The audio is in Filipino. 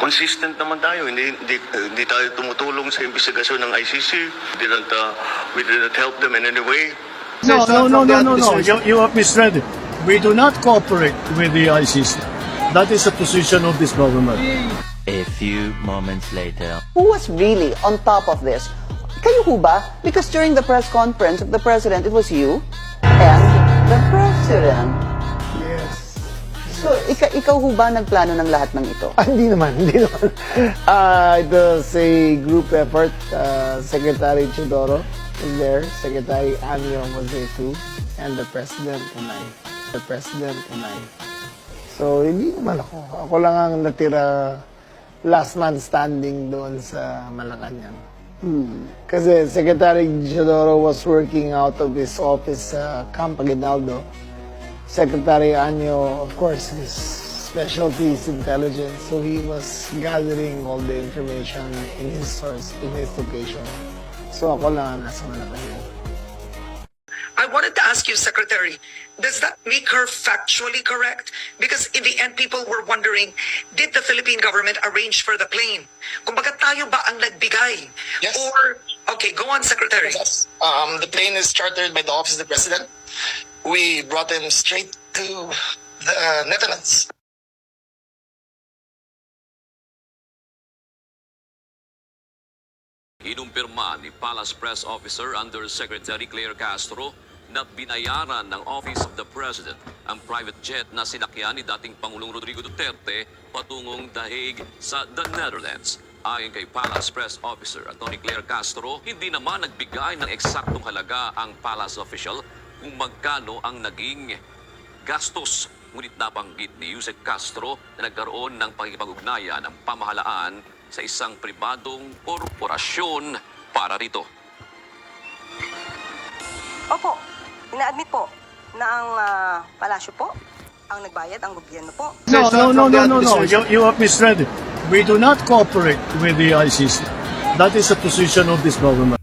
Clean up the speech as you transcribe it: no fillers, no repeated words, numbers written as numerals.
consistent naman tayo. Hindi tayo tumutulong sa investigasyon ng ICC. We didn't help them in any way. No. You have misread it. We do not cooperate with the ICC. That is the position of this government. A few moments later. Who was really on top of this? Kayo ho ba? Because during the press conference of the president, it was you and the president. Yes. So, ikaw ho ba nagplano ng lahat ng ito? Hindi naman. It was a group effort. Secretary Chidoro was there. Secretary Anyo was there too. And the president and I. So, hindi naman ako. Ako lang ang natira last man standing doon sa Malacanang. Kasi Secretary Chidoro was working out of his office sa Camp Aguinaldo. Secretary Anyo, of course, his specialty is intelligence, so he was gathering all the information in his source, in his location. So ako lang nasa Malacanang. I wanted to ask you, Secretary, does that make her factually correct? Because in the end, people were wondering, did the Philippine government arrange for the plane? Kumbaga tayo ba ang nagbigay? Yes. Or, okay, go on, Secretary. Yes. The plane is chartered by the Office of the President. We brought him straight to the Netherlands. Inumpirma ni Palace Press Officer Undersecretary Claire Castro na binayaran ng Office of the President ang private jet na sinakyan ni dating Pangulong Rodrigo Duterte patungong The Hague sa the Netherlands. Ayon kay Palace Press Officer Atty. Claire Castro, hindi naman nagbigay ng eksaktong halaga ang Palace official kung magkano ang naging gastos. Ngunit nabanggit ni Yusek Castro na nagkaroon ng pakikipag-ugnayan ng pamahalaan sa isang pribadong korporasyon para rito. Opo, ina-admit po na ang palasyo po, ang nagbayad, ang gobyerno po. No. You have misread it. We do not cooperate with the ICC. That is the position of this government.